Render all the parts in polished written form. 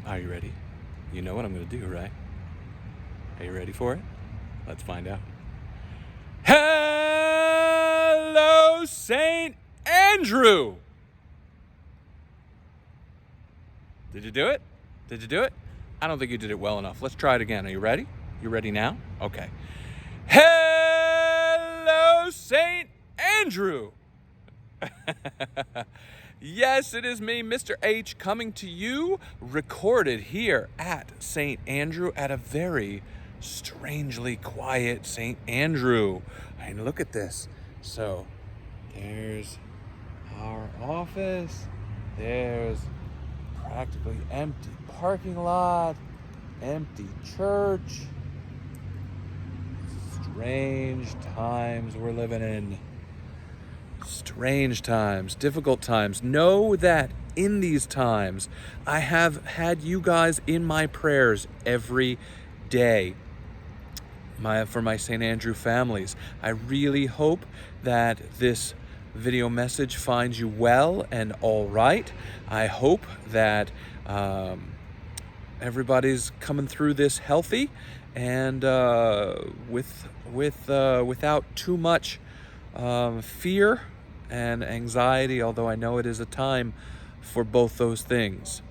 Are you ready? You know what I'm going to do, right? Are you ready for it? Let's find out. Hello, St. Andrew! Did you do it? Did you do it? I don't think you did it well enough. Let's try it again. Are you ready? You ready now? Okay. Hello, St. Andrew! Yes, it is me, Mr. H, coming to you, recorded here at St. Andrew at a very strangely quiet St. Andrew. And look at this. So, there's our office. There's practically empty parking lot, empty church. Strange times we're living in. Strange times, difficult times. Know that in these times, I have had you guys in my prayers every day. For my St. Andrew families. I really hope that this video message finds you well and all right. I hope that everybody's coming through this healthy and without too much fear and anxiety, although I know it is a time for both those things.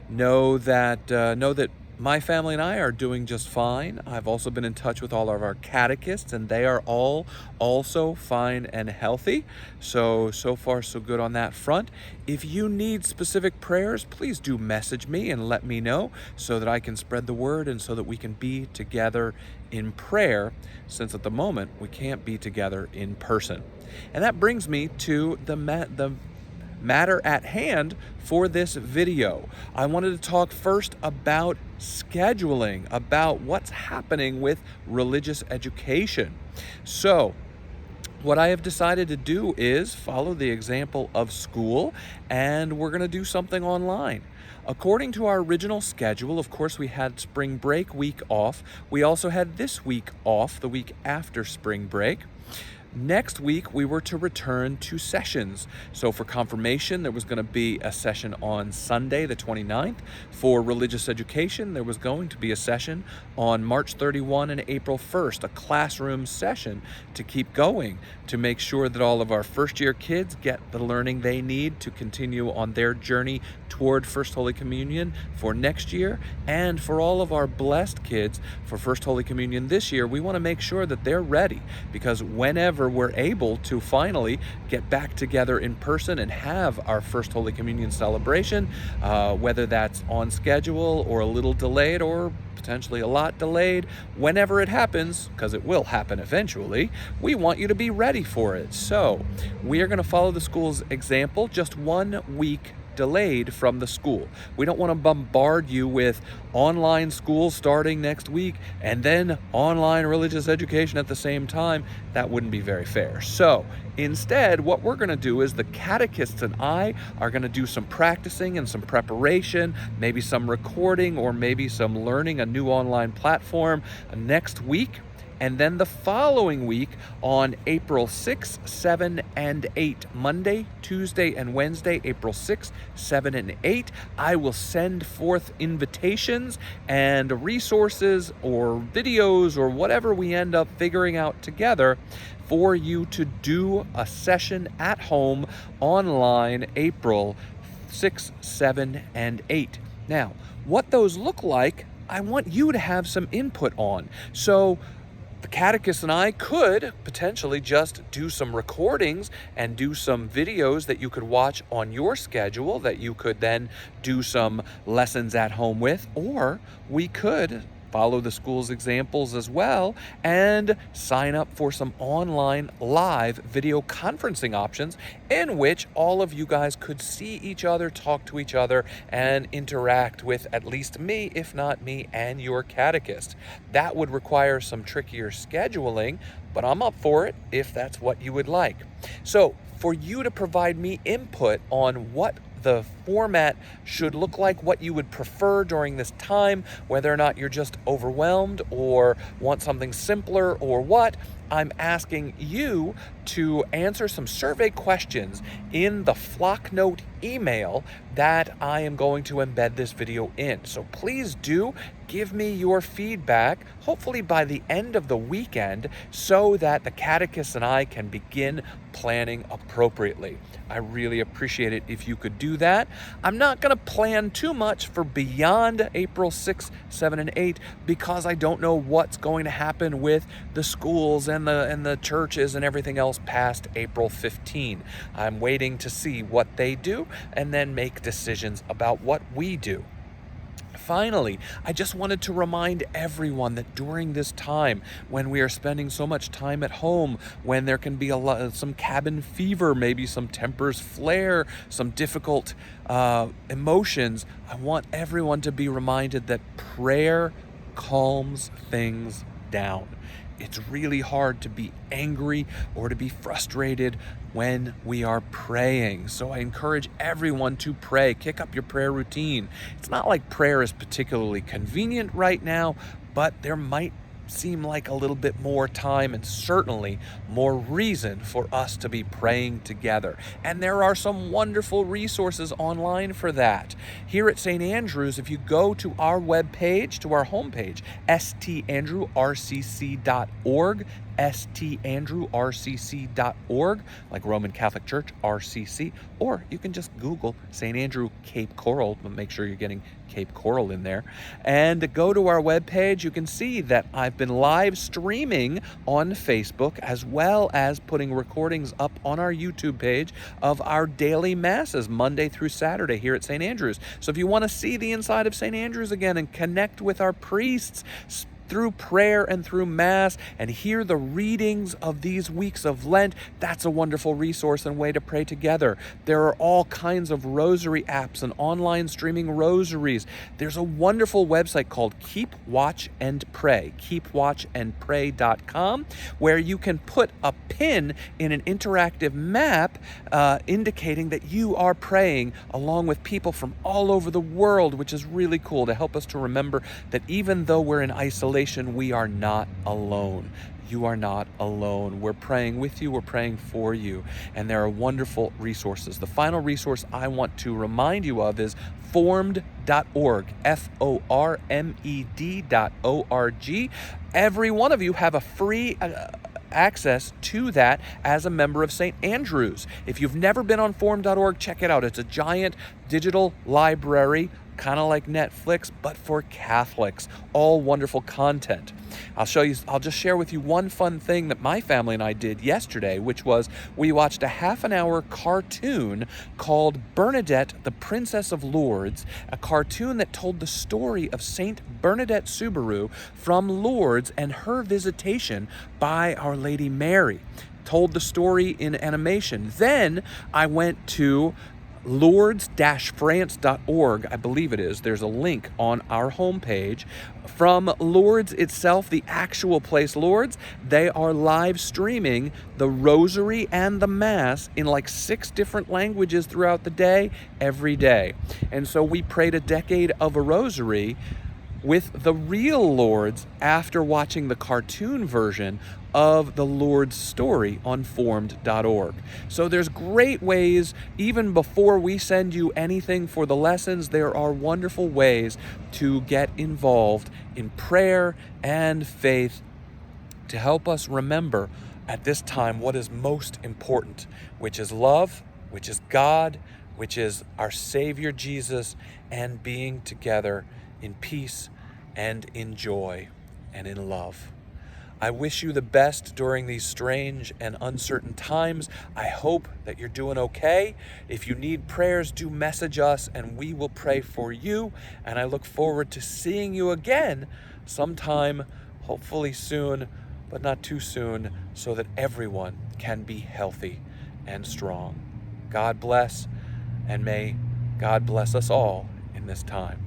Know that my family and I are doing just fine. I've also been in touch with all of our catechists, and they are all also fine and healthy. So far, so good on that front. If you need specific prayers, please do message me and let me know so that I can spread the word and so that we can be together in prayer, since at the moment we can't be together in person. And that brings me to the matter at hand for this video. I wanted to talk first about scheduling, about what's happening with religious education. So, what I have decided to do is follow the example of school, and we're going to do something online. According to our original schedule, of course, we had spring break week off. We also had this week off, the week after spring break. Next week, we were to return to sessions. So for confirmation, there was going to be a session on Sunday, the 29th. For religious education, there was going to be a session on March 31 and April 1st, a classroom session to keep going, to make sure that all of our first-year kids get the learning they need to continue on their journey toward First Holy Communion for next year. And for all of our blessed kids for First Holy Communion this year, we want to make sure that they're ready, because whenever we're able to finally get back together in person and have our First Holy Communion celebration, whether that's on schedule or a little delayed or potentially a lot delayed, whenever it happens, because it will happen eventually, we want you to be ready for it. So we are going to follow the school's example, just 1 week delayed from the school. We don't want to bombard you with online school starting next week and then online religious education at the same time. That wouldn't be very fair. So instead, what we're going to do is the catechists and I are going to do some practicing and some preparation, maybe some recording, or maybe some learning a new online platform next week. And then the following week on April 6, 7, and 8, Monday, Tuesday, and Wednesday, April 6, 7, and 8, I will send forth invitations and resources or videos or whatever we end up figuring out together for you to do a session at home online April 6, 7, and 8. Now, what those look like, I want you to have some input on. So the catechist and I could potentially just do some recordings and do some videos that you could watch on your schedule that you could then do some lessons at home with, or we could follow the school's examples as well and sign up for some online live video conferencing options in which all of you guys could see each other, talk to each other, and interact with at least me, if not me and your catechist. That would require some trickier scheduling, but I'm up for it if that's what you would like. So for you to provide me input on what the format should look like, what you would prefer during this time, whether or not you're just overwhelmed or want something simpler or what, I'm asking you to answer some survey questions in the Flocknote email that I am going to embed this video in. So please do give me your feedback, hopefully by the end of the weekend, so that the catechist and I can begin planning appropriately. I really appreciate it if you could do that. I'm not going to plan too much for beyond April 6, 7, and 8 because I don't know what's going to happen with the schools and the churches and everything else past April 15. I'm waiting to see what they do and then make decisions about what we do. Finally, I just wanted to remind everyone that during this time, when we are spending so much time at home, when there can be some cabin fever, maybe some tempers flare, some difficult emotions, I want everyone to be reminded that prayer calms things down. It's really hard to be angry or to be frustrated when we are praying. So I encourage everyone to pray. Kick up your prayer routine. It's not like prayer is particularly convenient right now, but there might seem like a little bit more time and certainly more reason for us to be praying together. And there are some wonderful resources online for that. Here at St. Andrews, if you go to our webpage, to our homepage, standrewrcc.org, standrewrcc.org, like Roman Catholic Church, RCC, or you can just Google St. Andrew Cape Coral, but make sure you're getting Cape Coral in there, and go to our webpage. You can see that I've been live streaming on Facebook as well as putting recordings up on our YouTube page of our daily masses Monday through Saturday here at St. Andrews. So if you want to see the inside of St. Andrews again and connect with our priests through prayer and through Mass and hear the readings of these weeks of Lent, that's a wonderful resource and way to pray together. There are all kinds of rosary apps and online streaming rosaries. There's a wonderful website called Keep Watch and Pray, keepwatchandpray.com, where you can put a pin in an interactive map indicating that you are praying along with people from all over the world, which is really cool to help us to remember that even though we're in isolation, we are not alone. You are not alone. We're praying with you. We're praying for you. And there are wonderful resources. The final resource I want to remind you of is formed.org, formed.org. Every one of you have a free access to that as a member of St. Andrews. If you've never been on formed.org, check it out. It's a giant digital library, kind of like Netflix, but for Catholics. All wonderful content. I'll just share with you one fun thing that my family and I did yesterday, which was we watched a half-an-hour cartoon called Bernadette, the Princess of Lourdes, a cartoon that told the story of Saint Bernadette Soubirous from Lourdes and her visitation by Our Lady Mary. Told the story in animation. Then I went to Lourdes-France.org, I believe it is. There's a link on our homepage. From Lourdes itself, the actual place Lourdes, they are live streaming the Rosary and the Mass in like 6 different languages throughout the day, every day. And so we prayed a decade of a Rosary with the real Lourdes after watching the cartoon version of the Lourdes story on formed.org. So there's great ways, even before we send you anything for the lessons, there are wonderful ways to get involved in prayer and faith to help us remember at this time what is most important, which is love, which is God, which is our Savior Jesus, and being together in peace and in joy and in love. I wish you the best during these strange and uncertain times. I hope that you're doing okay. If you need prayers, do message us and we will pray for you. And I look forward to seeing you again sometime, hopefully soon, but not too soon, so that everyone can be healthy and strong. God bless, and may God bless us all in this time.